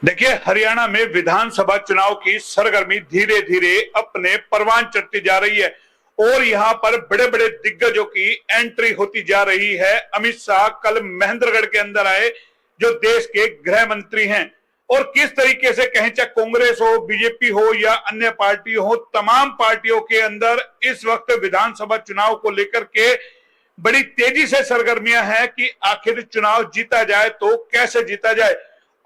देखिए, हरियाणा में विधानसभा चुनाव की सरगर्मी धीरे धीरे अपने परवान चढ़ती जा रही है और यहां पर बड़े बड़े दिग्गजों की एंट्री होती जा रही है। अमित शाह कल महेंद्रगढ़ के अंदर आए, जो देश के गृह मंत्री हैं, और किस तरीके से कहें चाहे कांग्रेस हो, बीजेपी हो या अन्य पार्टी हो, तमाम पार्टियों के अंदर इस वक्त विधानसभा चुनाव को लेकर के बड़ी तेजी से सरगर्मियां हैं कि आखिर चुनाव जीता जाए तो कैसे जीता जाए।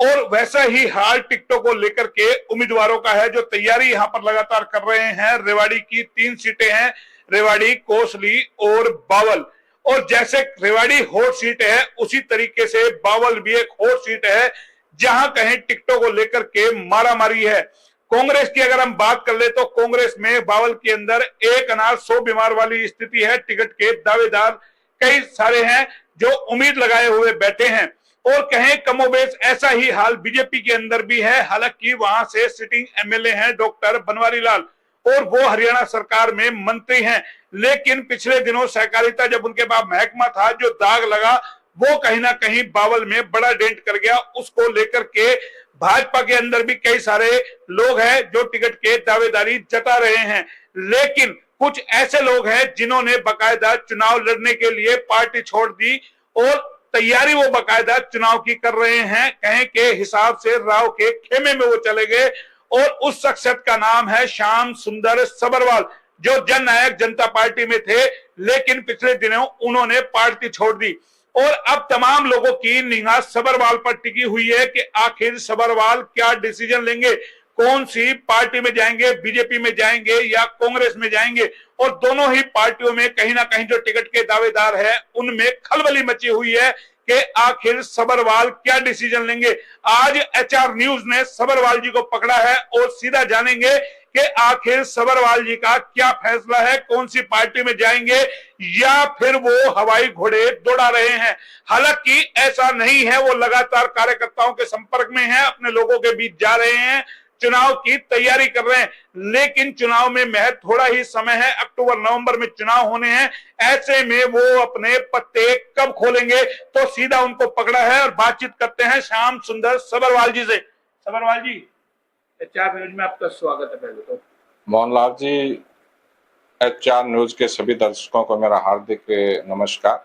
और वैसा ही हाल टिकटों को लेकर के उम्मीदवारों का है, जो तैयारी यहां पर लगातार कर रहे हैं। रेवाड़ी की 3 सीटें हैं, रेवाड़ी, कोसली और बावल। और जैसे रेवाड़ी हॉट सीट है, उसी तरीके से बावल भी एक हॉट सीट है, जहां कहीं टिकटों को लेकर के मारामारी है। कांग्रेस की अगर हम बात कर ले तो कांग्रेस में बावल के अंदर एक अनार 100 बीमार वाली स्थिति है। टिकट के दावेदार कई सारे हैं जो उम्मीद लगाए हुए बैठे हैं, और कहें कमोबेश ऐसा ही हाल बीजेपी के अंदर भी है। हालांकि वहां से सिटिंग एमएलए हैं डॉक्टर बनवारी लाल, और वो हरियाणा सरकार में मंत्री हैं, लेकिन पिछले दिनों सहकारिता जब उनके पास महकमा था, जो दाग लगा वो कहीं ना कहीं बावल में बड़ा डेंट कर गया। उसको लेकर के भाजपा के अंदर भी कई सारे लोग हैं जो टिकट के दावेदारी जता रहे हैं, लेकिन कुछ ऐसे लोग हैं जिन्होंने बकायदा चुनाव लड़ने के लिए पार्टी छोड़ दी और तैयारी वो बकायदा चुनाव की कर रहे हैं। कहें के हिसाब से राव के खेमे में वो चले गए, और उस शख्सियत का नाम है श्याम सुंदर सबरवाल, जो जननायक जनता पार्टी में थे, लेकिन पिछले दिनों उन्होंने पार्टी छोड़ दी। और अब तमाम लोगों की निगाह सबरवाल पर टिकी हुई है कि आखिर सबरवाल क्या डिसीजन लेंगे, कौन सी पार्टी में जाएंगे, बीजेपी में जाएंगे या कांग्रेस में जाएंगे। और दोनों ही पार्टियों में कहीं ना कहीं जो टिकट के दावेदार है उनमें खलबली मची हुई है कि आखिर सबरवाल क्या डिसीजन लेंगे। आज एचआर न्यूज ने सबरवाल जी को पकड़ा है और सीधा जानेंगे कि आखिर सबरवाल जी का क्या फैसला है, कौन सी पार्टी में जाएंगे या फिर वो हवाई घोड़े दौड़ा रहे हैं। हालांकि ऐसा नहीं है, वो लगातार कार्यकर्ताओं के संपर्क में है, अपने लोगों के बीच जा रहे हैं, चुनाव की तैयारी कर रहे हैं। लेकिन चुनाव में महज थोड़ा ही समय है, अक्टूबर नवंबर में चुनाव होने हैं। ऐसे में वो अपने पत्ते कब खोलेंगे, तो सीधा उनको पकड़ा है और बातचीत करते हैं श्याम सुंदर सबरवाल जी से। सबरवाल जी, एचआर न्यूज में आपका स्वागत है। पहले तो मोहनलाल जी, एचआर न्यूज के सभी दर्शकों को मेरा हार्दिक नमस्कार।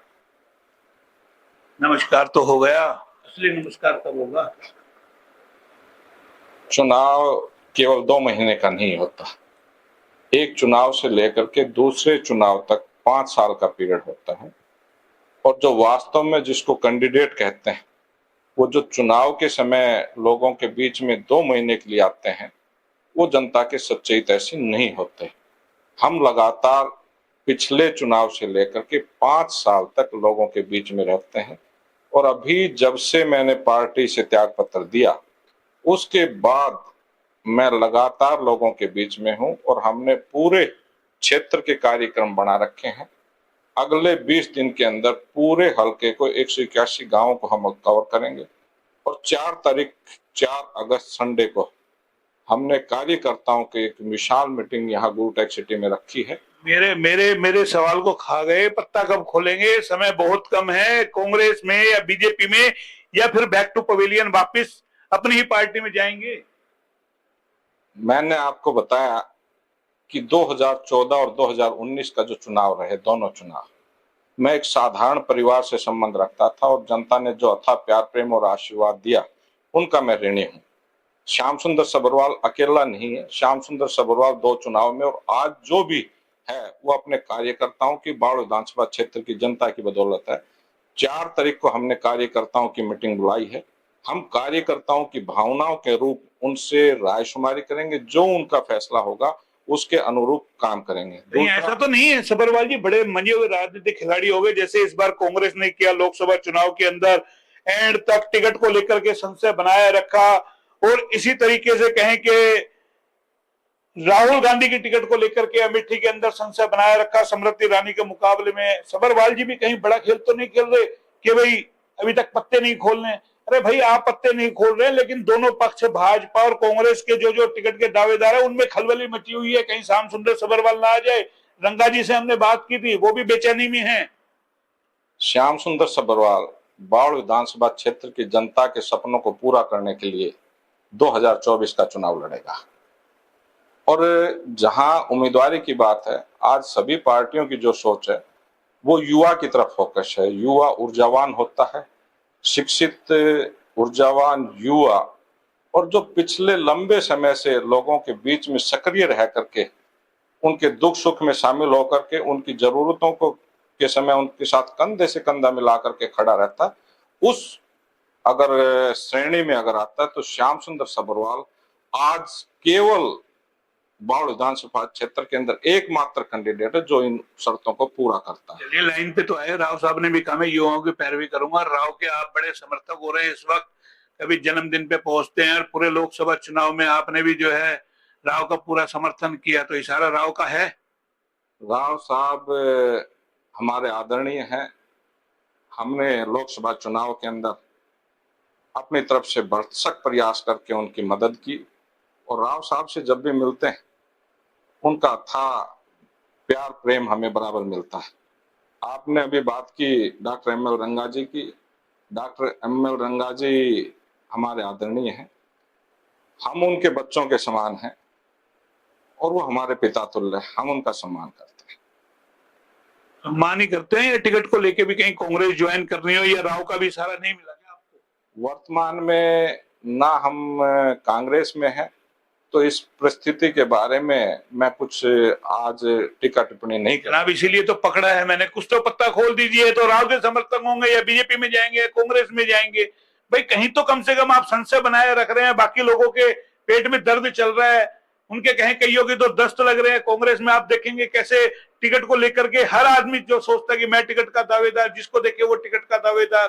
नमस्कार तो हो गया, असली नमस्कार कब होगा? चुनाव केवल 2 महीने का नहीं होता, एक चुनाव से लेकर के दूसरे चुनाव तक 5 साल का पीरियड होता है। और जो वास्तव में जिसको कैंडिडेट कहते हैं, वो जो चुनाव के समय लोगों के बीच में 2 महीने के लिए आते हैं, वो जनता के सच्चे तैसी नहीं होते। हम लगातार पिछले चुनाव से लेकर के 5 साल तक लोगों के बीच में रहते हैं, और अभी जब से मैंने पार्टी से त्याग पत्र दिया उसके बाद मैं लगातार लोगों के बीच में हूं, और हमने पूरे क्षेत्र के कार्यक्रम बना रखे हैं। अगले 20 दिन के अंदर पूरे हलके को 181 गांवों को हम कवर करेंगे, और 4 तारीख 4 अगस्त संडे को हमने कार्यकर्ताओं की एक विशाल मीटिंग यहाँ गुरुटेक सिटी में रखी है। मेरे मेरे मेरे सवाल को खा गए। पत्ता कब खोलेंगे? समय बहुत कम है। कांग्रेस में या बीजेपी में, या फिर बैक टू पवेलियन वापस अपनी ही पार्टी में जाएंगे? मैंने आपको बताया कि 2014 और 2019 का जो चुनाव रहे, दोनों चुनाव, मैं एक साधारण परिवार से संबंध रखता था, और जनता ने जो अथाह प्यार, प्रेम और आशीर्वाद दिया उनका मैं ऋणी हूँ। श्याम सुंदर सबरवाल अकेला नहीं है, श्याम सुंदर सबरवाल 2 चुनाव में, और आज जो भी है वो अपने कार्यकर्ताओं की, बाढ़ विधानसभा क्षेत्र की जनता की बदौलत है। 4 तारीख को हमने कार्यकर्ताओं की मीटिंग बुलाई है। हम कार्यकर्ताओं की भावनाओं के रूप उनसे रायशुमारी करेंगे, जो उनका फैसला होगा उसके अनुरूप काम करेंगे। नहीं, ऐसा तो नहीं है सबरवाल जी, बड़े मंजे हुए राजनीतिक खिलाड़ी हो गए, जैसे इस बार कांग्रेस ने किया लोकसभा चुनाव के अंदर, एंड तक टिकट को लेकर के संशय बनाए रखा। और इसी तरीके से कहें कि राहुल गांधी की टिकट को लेकर के अमेठी के अंदर संशय बनाए रखा स्मृति ईरानी के मुकाबले में। सबरवाल जी भी कहीं बड़ा खेल तो नहीं खेल रहे कि भाई अभी तक पत्ते नहीं खोलने? अरे भाई, आप पत्ते नहीं खोल रहे, लेकिन दोनों पक्ष, भाजपा और कांग्रेस के जो जो टिकट के दावेदार है, उनमें खलबली मची हुई है। कहीं श्याम सुंदर सबरवाल ना आ जाए। रंगा जी से हमने बात की थी, वो भी बेचैनी में है। श्याम सुंदर सबरवाल बाढ़ विधानसभा क्षेत्र की जनता के सपनों को पूरा करने के लिए 2024 का चुनाव लड़ेगा। और जहां उम्मीदवारी की बात है, आज सभी पार्टियों की जो सोच है वो युवा की तरफ फोकस है। युवा ऊर्जावान होता है, शिक्षित ऊर्जावान युवा, और जो पिछले लंबे समय से लोगों के बीच में सक्रिय रह करके उनके दुख सुख में शामिल होकर के उनकी जरूरतों को के समय उनके साथ कंधे से कंधा मिला करके खड़ा रहता है, उस अगर श्रेणी में अगर आता है तो श्याम सुंदर सभरवाल आज केवल बावड़ विधानसभा क्षेत्र के अंदर एकमात्र कैंडिडेट है जो इन शर्तों को पूरा करता है। चलिए, लाइन पे तो आए। राव साहब ने भी कहा मैं युवाओं की पैरवी करूंगा। राव के आप बड़े समर्थक हो रहे हैं इस वक्त, कभी जन्मदिन पे पहुंचते हैं, और पूरे लोकसभा चुनाव में आपने भी जो है राव का पूरा समर्थन किया, तो इशारा राव का है। राव साहब हमारे आदरणीय हैं। हमने लोकसभा चुनाव के अंदर अपनी तरफ से भरसक प्रयास करके उनकी मदद की, और राव साहब से जब भी मिलते हैं उनका था प्यार प्रेम हमें बराबर मिलता है। आपने अभी बात की डॉक्टर एम एल रंगा जी की। डॉक्टर एम एल रंगा जी हमारे आदरणीय हैं, हम उनके बच्चों के समान हैं और वो हमारे पिता तुल्य हैं, हम उनका सम्मान करते हैं। सम्मान ही करते हैं, या टिकट को लेके भी कहीं कांग्रेस ज्वाइन करनी हो, या राव का भी इशारा नहीं मिला क्या आपको? वर्तमान में ना हम कांग्रेस में हैं, तो इस परिस्थिति के बारे में मैं कुछ आज टीका टिप्पणी नहीं कर। जनाब, इसीलिए तो पकड़ा है मैंने। कुछ तो पत्ता खोल दीजिए, तो राव के समर्थक होंगे या बीजेपी में जाएंगे या कांग्रेस में जाएंगे। भाई कहीं तो कम से कम आप संशय बनाए रख रहे हैं। बाकी लोगों के पेट में दर्द चल रहा है, उनके कहीं कईयों के तो दस्त लग रहे हैं। कांग्रेस में आप देखेंगे कैसे टिकट को लेकर के हर आदमी जो सोचता है कि मैं टिकट का दावेदार, जिसको देखे वो टिकट का दावेदार।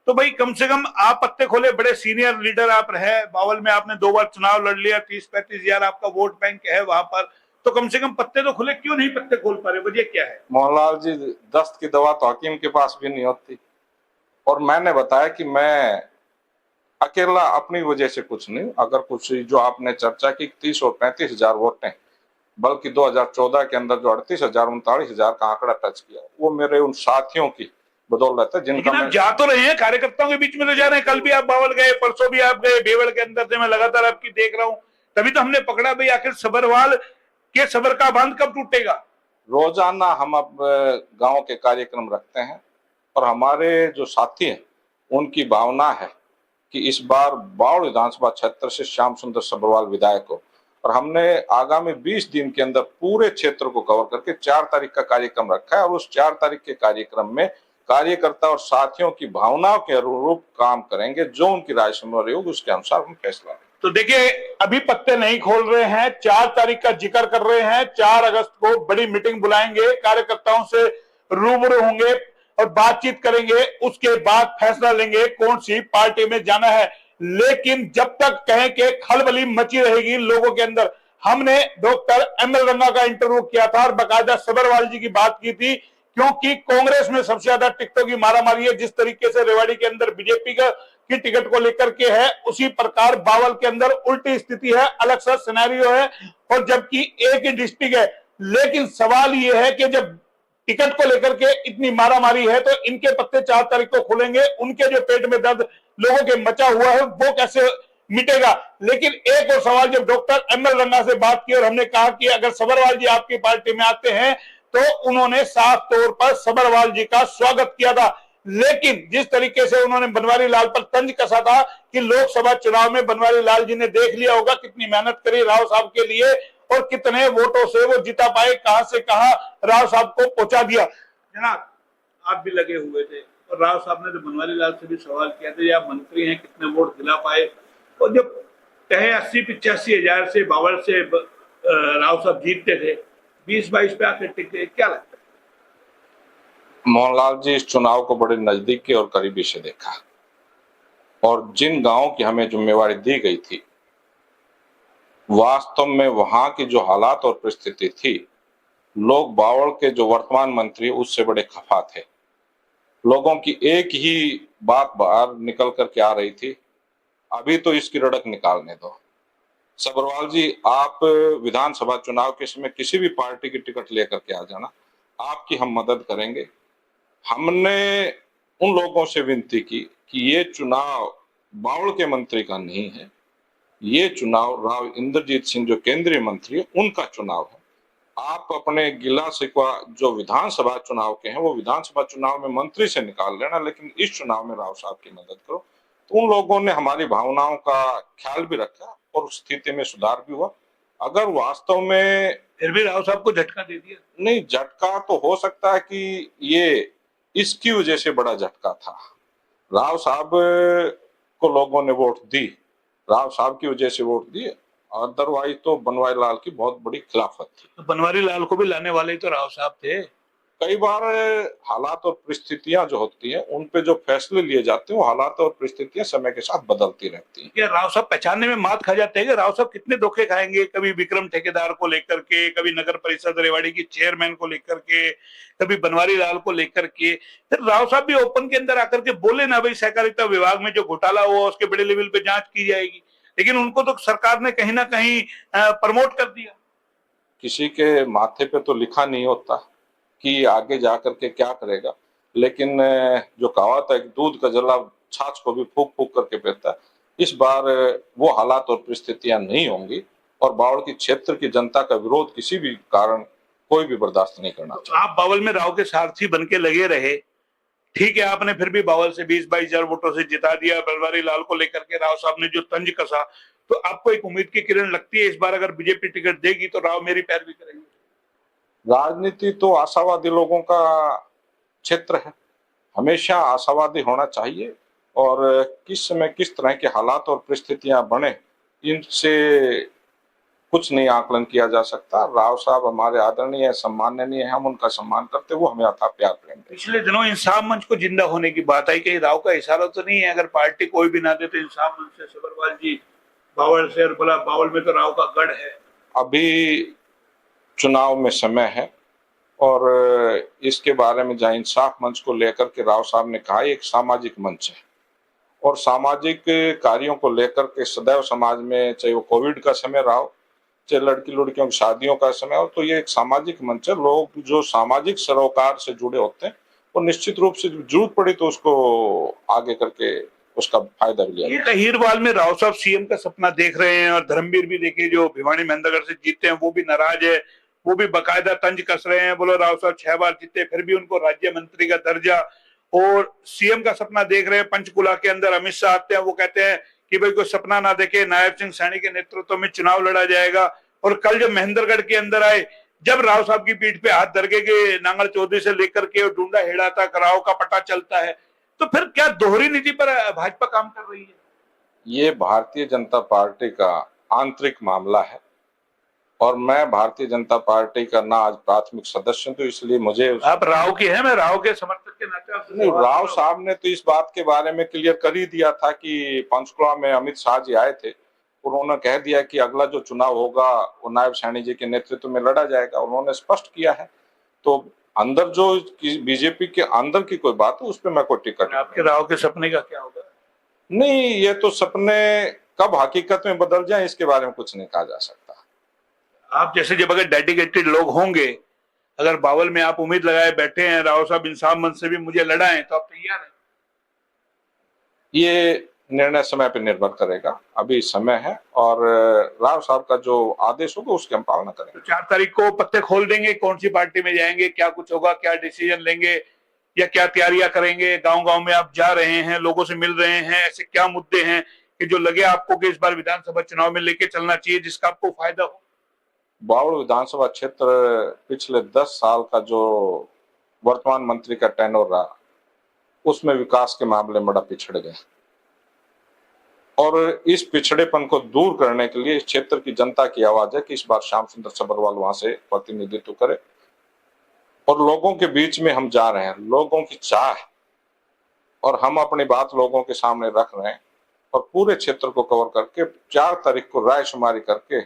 तो भाई कम से कम आप पत्ते खोले, बड़े सीनियर लीडर आप रहे। बावल में आपने 2 बार चुनाव लड़ लिया, 30-35 हजार आपका वोट बैंक है वहां पर, तो कम से कम पत्ते तो खुले। क्यों नहीं पत्ते खोल पा रहे, वजह क्या है? मोहनलाल जी, दस्त की दवा तो हकीम के पास भी नहीं होती, और मैंने बताया कि मैं अकेला अपनी वजह से कुछ नहीं। अगर कुछ जो आपने चर्चा की 30 और 35 हजार वोटें, बल्कि 2014 के अंदर जो 38,000 39,000 का आंकड़ा टच किया, वो मेरे उन साथियों की बदौलत है जिनका। आप जा तो रहे हैं, कार्यकर्ताओं के बीच में तो जा रहे हैं। कल भी आप बावल गए, परसों भी आप गए, बेवड़ के अंदर से मैं लगातार आपकी देख रहा हूं। तभी तो हमने पकड़ा भाई, आखिर सबरवाल के सबर का बांध कब टूटेगा? रोजाना हम अब गांव के कार्यक्रम रखते हैं, और हमारे जो साथी हैं उनकी भावना है कि इस बार बावड़ विधानसभा क्षेत्र से श्याम सुंदर सभरवाल विधायक हो, और हमने आगामी 20 दिन के अंदर पूरे क्षेत्र को कवर करके 4 तारीख का कार्यक्रम रखा है, और उस 4 तारीख के कार्यक्रम में कार्यकर्ता और साथियों की भावनाओं के अनुरूप काम करेंगे। जो उनकी राय सुन रही होगी उसके अनुसार हम फैसला लेंगे। तो देखिए, अभी पत्ते नहीं खोल रहे हैं, 4 तारीख का जिक्र कर रहे हैं। 4 अगस्त को बड़ी मीटिंग बुलाएंगे, कार्यकर्ताओं से रूबरू होंगे और बातचीत करेंगे। उसके बाद फैसला लेंगे कौन सी पार्टी में जाना है। लेकिन जब तक कहें कि खलबली मची रहेगी लोगों के अंदर। हमने डॉक्टर एम एल रंगा का इंटरव्यू किया था और बाकायदा सबरवाल जी की बात की थी, क्योंकि कांग्रेस में सबसे ज्यादा टिकटों की मारामारी है। जिस तरीके से रेवाड़ी के अंदर बीजेपी की टिकट को लेकर के है, उसी प्रकार बावल के अंदर उल्टी स्थिति है, अलग सा सिनेरियो है, और जबकि एक ही डिस्ट्रिक्ट है। लेकिन सवाल यह है कि जब टिकट को लेकर के इतनी मारामारी है, तो इनके पत्ते 4 तारीख को खुलेंगे। उनके जो पेट में दर्द लोगों के मचा हुआ है वो कैसे मिटेगा? लेकिन एक और सवाल, जब डॉक्टर एम एल रंगा से बात की और हमने कहा कि अगर सबरवाल जी आपकी पार्टी में आते हैं, तो उन्होंने साफ तौर पर सबरवाल जी का स्वागत किया था। लेकिन जिस तरीके से उन्होंने बनवारी लाल पर तंज कसा था कि लोकसभा चुनाव में बनवारी लाल जी ने देख लिया होगा कितनी मेहनत करी राव साहब के लिए और कितने वोटों से वो जिता पाए, कहां से कहां राव साहब को पहुंचा दिया। जनाब, आप भी लगे हुए थे और राव साहब ने तो बनवारी लाल से भी सवाल किया था, आप मंत्री हैं, कितने वोट दिला पाए? और जब कहे 80-85 हजार से बावल से राव साहब जीतते थे, 20-22 पे आकर टिक गए, क्या लगता है? मोहनलाल जी, इस चुनाव को बड़े नजदीकी और करीबी से देखा, और जिन गांवों की हमें जिम्मेवारी दी गई थी, वास्तव में वहां की जो हालात और परिस्थिति थी, लोग बावल के जो वर्तमान मंत्री उससे बड़े खफा थे। लोगों की एक ही बात बाहर निकल करके आ रही थी, अभी तो इसकी रड़क निकालने दो। सबरवाल जी, आप विधानसभा चुनाव के समय किसी भी पार्टी की टिकट लेकर के आ जाना, आपकी हम मदद करेंगे। हमने उन लोगों से विनती की कि ये चुनाव बावल के मंत्री का नहीं है, ये चुनाव राव इंद्रजीत सिंह जो केंद्रीय मंत्री है उनका चुनाव है। आप अपने गिला शिकवा जो विधानसभा चुनाव के हैं वो विधानसभा चुनाव में मंत्री से निकाल लेना, लेकिन इस चुनाव में राव साहब की मदद करो। तो उन लोगों ने हमारी भावनाओं का ख्याल भी रखा और उस स्थिति में सुधार भी हुआ। अगर वास्तव में फिर भी राव साहब को झटका दे दिया। नहीं, झटका तो हो सकता है कि ये इसकी वजह से बड़ा झटका था। राव साहब को लोगों ने वोट दी, राव साहब की वजह से वोट दिए, अदरवाइज तो बनवारी लाल की बहुत बड़ी खिलाफत थी। तो बनवारी लाल को भी लाने वाले तो राव साहब थे। कई बार हालात और परिस्थितियां जो होती हैं उन पे जो फैसले लिए जाते हैं वो हालात और परिस्थितियां समय के साथ बदलती रहती हैं। क्या राव साहब पहचानने में मात खा जाते हैं कि राव साहब कितने धोखे खाएंगे, कभी विक्रम ठेकेदार को लेकर के, कभी नगर परिषद रेवाड़ी की चेयरमैन को लेकर के, कभी बनवारी लाल को लेकर के। फिर राव साहब भी ओपन के अंदर आकर के बोले ना भाई सहकारिता विभाग में जो घोटाला हुआ उसके बड़े लेवल पे जांच की जाएगी, लेकिन उनको तो सरकार ने कहीं ना कहीं प्रमोट कर दिया। किसी के माथे पे तो लिखा नहीं होता कि आगे जाकर के क्या करेगा, लेकिन जो कहावत है दूध का जला छाछ को भी फूक फूक करके पीता है, इस बार वो हालात और परिस्थितियां नहीं होंगी और बावल की क्षेत्र की जनता का विरोध किसी भी कारण कोई भी बर्दाश्त नहीं करना चाहिए। आप बावल में राव के सारथी बन के लगे रहे, ठीक है, आपने फिर भी बावल से 20-22 हजार वोटों से जिता दिया। बनवारी लाल को लेकर के राव साहब ने जो तंज कसा, तो आपको एक उम्मीद की किरण लगती है इस बार अगर बीजेपी टिकट देगी तो राव मेरी पैरवी करेंगे? राजनीति तो आशावादी लोगों का क्षेत्र है, हमेशा आशावादी होना चाहिए और किस समय किस तरह के हालात और परिस्थितियां बने इनसे कुछ नहीं आकलन किया जा सकता। राव साहब हमारे आदरणीय है, सम्माननीय है, हम उनका सम्मान करते, वो हमें अथा प्यार प्रेम। पिछले दिनों इंसाफ मंच को जिंदा होने की बात आई, कहीं राव का इशारा तो नहीं है अगर पार्टी कोई भी ना दे तो इंसाफ मंच से सबरवाल जी बावल से, और बोला बावल में तो राव का गढ़ है। अभी चुनाव में समय है और इसके बारे में जहाँ इंसाफ मंच को लेकर के राव साहब ने कहा एक सामाजिक मंच है और सामाजिक कार्यों को लेकर के सदैव समाज में, चाहे वो कोविड का समय रहा हो, चाहे लड़की लड़कियों की शादियों का समय हो, तो ये एक सामाजिक मंच है। लोग जो सामाजिक सरोकार से जुड़े होते हैं वो निश्चित रूप से जरूरत पड़ी तो उसको आगे करके उसका फायदा भी लिया। ये अहीरवाल में राव साहब सीएम का सपना देख रहे हैं और धर्मवीर भी देखिए जो भिवानी महेंद्रगढ़ से जीते हैं वो भी नाराज है, वो भी बकायदा तंज कस रहे हैं। बोलो राव साहब 6 बार जीते फिर भी उनको राज्य मंत्री का दर्जा, और सीएम का सपना देख रहे हैं। पंचकुला के अंदर अमित शाह आते हैं, वो कहते हैं कि भाई कोई सपना ना देखे, नायब सिंह सैनी के नेतृत्व में चुनाव लड़ा जाएगा। और कल जब महेंद्रगढ़ के अंदर आए, जब राव साहब की पीठ पे हाथ धरके के नांगल चौधरी से लेकर के डूंडा हेड़ा तक राव का पता चलता है, तो फिर क्या दोहरी नीति पर भाजपा काम कर रही है? ये भारतीय जनता पार्टी का आंतरिक मामला है और मैं भारतीय जनता पार्टी का ना आज प्राथमिक सदस्य हूं, तो इसलिए मुझे आप राव की है, मैं राव के समर्थक के नाते नहीं, राव साहब ने तो इस बात के बारे में क्लियर कर ही दिया था कि पंचकुला में अमित शाह जी आए थे, उन्होंने कह दिया कि अगला जो चुनाव होगा वो नायब सैनी जी के नेतृत्व में लड़ा जाएगा, उन्होंने स्पष्ट किया है। तो अंदर जो बीजेपी के अंदर की कोई बात है उस पर मैं कोई टिकट। आपके राव के सपने का क्या होगा? नहीं, ये तो सपने कब हकीकत में बदल जाए इसके बारे में कुछ नहीं कहा जा सकता। आप जैसे जब अगर डेडिकेटेड लोग होंगे, अगर बावल में आप उम्मीद लगाए बैठे हैं राव साहब इंसाफ मंच से भी मुझे लड़ाएं, तो आप तैयार हैं? ये निर्णय समय पर निर्भर करेगा, अभी समय है और राव साहब का जो आदेश होगा उसकी हम पालना करेंगे। तो 4 तारीख को पत्ते खोल देंगे, कौन सी पार्टी में जाएंगे, क्या कुछ होगा, क्या डिसीजन लेंगे या क्या तैयारियां करेंगे? गांव गांव में आप जा रहे हैं, लोगों से मिल रहे हैं, ऐसे क्या मुद्दे हैं कि जो लगे आपको कि इस बार विधानसभा चुनाव में लेके चलना चाहिए जिसका आपको फायदा हो? बावल विधानसभा क्षेत्र पिछले 10 साल का जो वर्तमान मंत्री का टेन्योर रहा उसमें विकास के मामले में बड़ा पिछड़ गया और इस पिछड़ेपन को दूर करने के लिए इस क्षेत्र की जनता की आवाज है कि इस बार श्याम सुंदर सबरवाल वहां से प्रतिनिधित्व करे और लोगों के बीच में हम जा रहे हैं, लोगों की चाह और हम अपनी बात लोगों के सामने रख रहे हैं और पूरे क्षेत्र को कवर करके 4 तारीख को रायशुमारी करके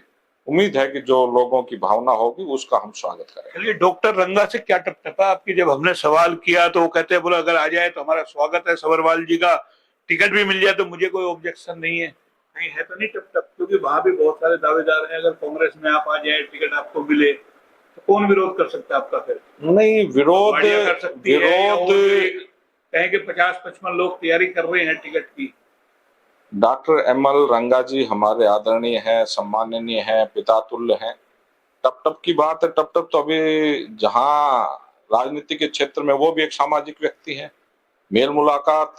उम्मीद है कि जो लोगों की भावना होगी उसका हम स्वागत करेंगे। चलिए, डॉक्टर रंगा से क्या टपटपा आपकी? जब हमने सवाल किया तो वो कहते हैं बोला अगर आ जाए तो हमारा स्वागत है, सबरवाल जी का टिकट भी मिल जाए तो मुझे कोई ऑब्जेक्शन नहीं है। नहीं है तो नहीं टपटप? क्योंकि वहां भी बहुत सारे दावेदार हैं, अगर कांग्रेस में आप आ जाए, टिकट आपको मिले तो कौन विरोध कर सकता है आपका? फिर नहीं, विरोध कर सकती है, कहें कि 50-55 लोग तैयारी कर रहे हैं टिकट की। डॉक्टर एमएल रंगा जी हमारे आदरणीय हैं, सम्माननीय हैं, पिता तुल्य हैं। टप टप की बात है, टप टप तो अभी जहां राजनीति के क्षेत्र में वो भी एक सामाजिक व्यक्ति है, मेल मुलाकात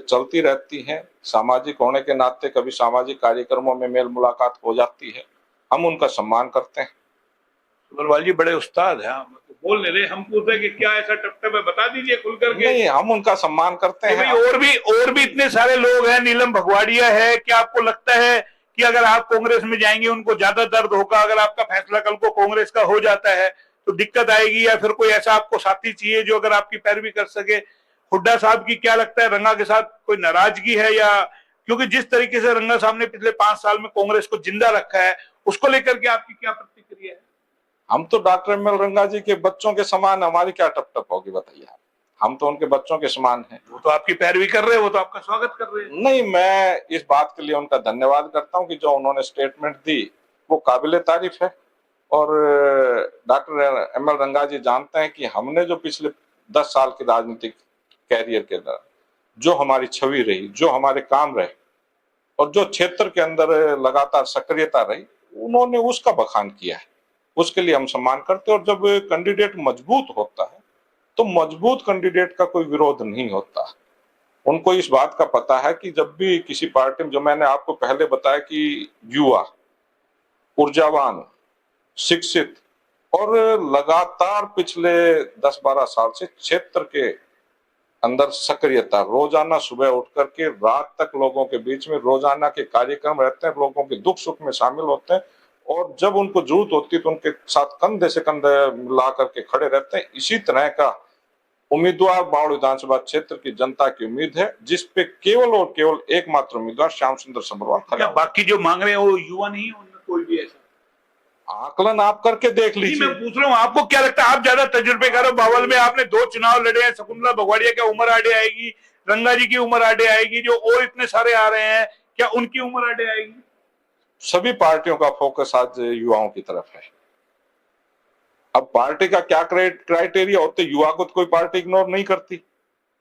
चलती रहती है। सामाजिक होने के नाते कभी सामाजिक कार्यक्रमों में मेल मुलाकात हो जाती है, हम उनका सम्मान करते हैं। सभरवाल जी बड़े उस्ताद हैं, हम तो बोल नहीं रहे, हम पूछ रहे कि क्या ऐसा टप-टप है, बता दीजिए खुल करके। नहीं, हम उनका सम्मान करते हैं। और भी इतने सारे लोग हैं, नीलम भगवाड़िया है, क्या आपको लगता है कि अगर आप कांग्रेस में जाएंगे उनको ज्यादा दर्द होगा? अगर आपका फैसला कल को कांग्रेस का हो जाता है तो दिक्कत आएगी, या फिर कोई ऐसा आपको साथी चाहिए जो अगर आपकी पैरवी कर सके? हुड्डा साहब की क्या लगता है, रंगा के साथ कोई नाराजगी है? या क्योंकि जिस तरीके से रंगा साहब ने पिछले 5 साल में कांग्रेस को जिंदा रखा है, उसको लेकर के आपकी क्या प्रतिक्रिया है? हम तो डॉक्टर एमएल रंगा जी के बच्चों के समान, हमारी क्या टप टप होगी बताइए? हम तो उनके बच्चों के समान हैं। वो तो आपकी पैरवी कर रहे हैं, वो तो आपका स्वागत कर रहे हैं। नहीं, मैं इस बात के लिए उनका धन्यवाद करता हूं कि जो उन्होंने स्टेटमेंट दी वो काबिले तारीफ है। और डॉक्टर एमएल रंगा जी जानते हैं कि हमने जो पिछले 10 साल के राजनीतिक कैरियर के दौरान जो हमारी छवि रही, जो हमारे काम रहे और जो क्षेत्र के अंदर लगातार सक्रियता रही, उन्होंने उसका बखान किया है। उसके लिए हम सम्मान करते हैं। और जब कैंडिडेट मजबूत होता है तो मजबूत कैंडिडेट का कोई विरोध नहीं होता। उनको इस बात का पता है कि जब भी किसी पार्टी में, जो मैंने आपको पहले बताया कि युवा, ऊर्जावान, शिक्षित और लगातार पिछले 10-12 साल से क्षेत्र के अंदर सक्रियता, रोजाना सुबह उठ करके रात तक लोगों के बीच में रोजाना के कार्यक्रम रहते हैं, लोगों के दुख सुख में शामिल होते हैं और जब उनको जरूरत होती है तो उनके साथ कंधे से कंधे मिला करके खड़े रहते हैं। इसी तरह का उम्मीदवार बावड़ विधानसभा क्षेत्र की जनता की उम्मीद है, जिस पे केवल और केवल एकमात्र उम्मीदवार श्याम सुंदर सभरवाल खड़ा। बाकी जो मांग रहे हैं वो युवा नहीं है, उनमें कोई भी ऐसा आकलन आप करके देख लीजिए। मैं पूछ रहा हूँ, आपको क्या लगता है? आप ज्यादा तजुर्बेकार हो, बावल में आपने 2 चुनाव लड़े हैं, शकुंतला भगवाड़िया की उम्र आड़े आएगी, रंगा जी की उम्र आड़े आएगी, जो और इतने सारे आ रहे हैं, क्या उनकी उम्र आड़े आएगी? सभी पार्टियों का फोकस आज युवाओं की तरफ है। अब पार्टी का क्या क्राइटेरिया होते, युवा को तो कोई पार्टी इग्नोर नहीं करती।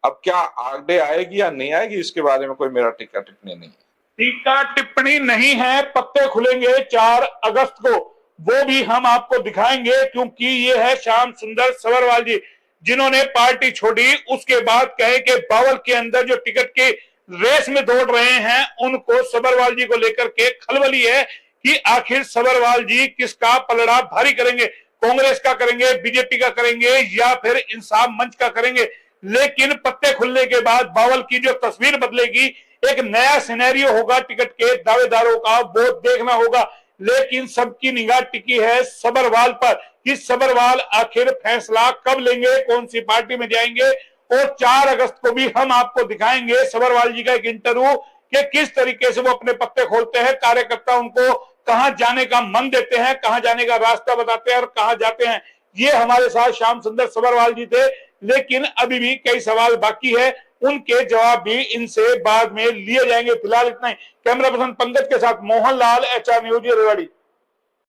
अब क्या आगे आएगी या नहीं आएगी, इसके बारे में कोई मेरा टीका टिप्पणी नहीं है। टीका टिप्पणी नहीं है। पत्ते खुलेंगे 4 अगस्त को, वो भी हम आपको दिखाएंगे, क्योंकि ये है श्याम सुंदर सभरवाल जी, जिन्होंने पार्टी छोड़ी उसके बाद कहे कि बावल के अंदर जो टिकट की रेस में दौड़ रहे हैं उनको सभरवाल जी को लेकर के खलबली है कि आखिर सभरवाल जी किसका पलड़ा भारी करेंगे, कांग्रेस का करेंगे, बीजेपी का करेंगे या फिर इंसाफ मंच का करेंगे। लेकिन पत्ते खुलने के बाद बावल की जो तस्वीर बदलेगी, एक नया सिनेरियो होगा टिकट के दावेदारों का, वो देखना होगा। लेकिन सबकी निगाह टिकी है सभरवाल पर कि सभरवाल आखिर फैसला कब लेंगे, कौन सी पार्टी में जाएंगे। और 4 अगस्त को भी हम आपको दिखाएंगे सभरवाल जी का एक इंटरव्यू कि किस तरीके से वो अपने पत्ते खोलते हैं, कार्यकर्ता उनको कहां जाने का मन देते हैं, कहां जाने का रास्ता बताते हैं और कहां जाते हैं। ये हमारे साथ श्याम सुंदर सभरवाल जी थे, लेकिन अभी भी कई सवाल बाकी है, उनके जवाब भी इनसे बाद में लिए जाएंगे। फिलहाल इतना ही। कैमरा पर्सन पंकज के साथ मोहन लाल, HR न्यूज, रेवाड़ी।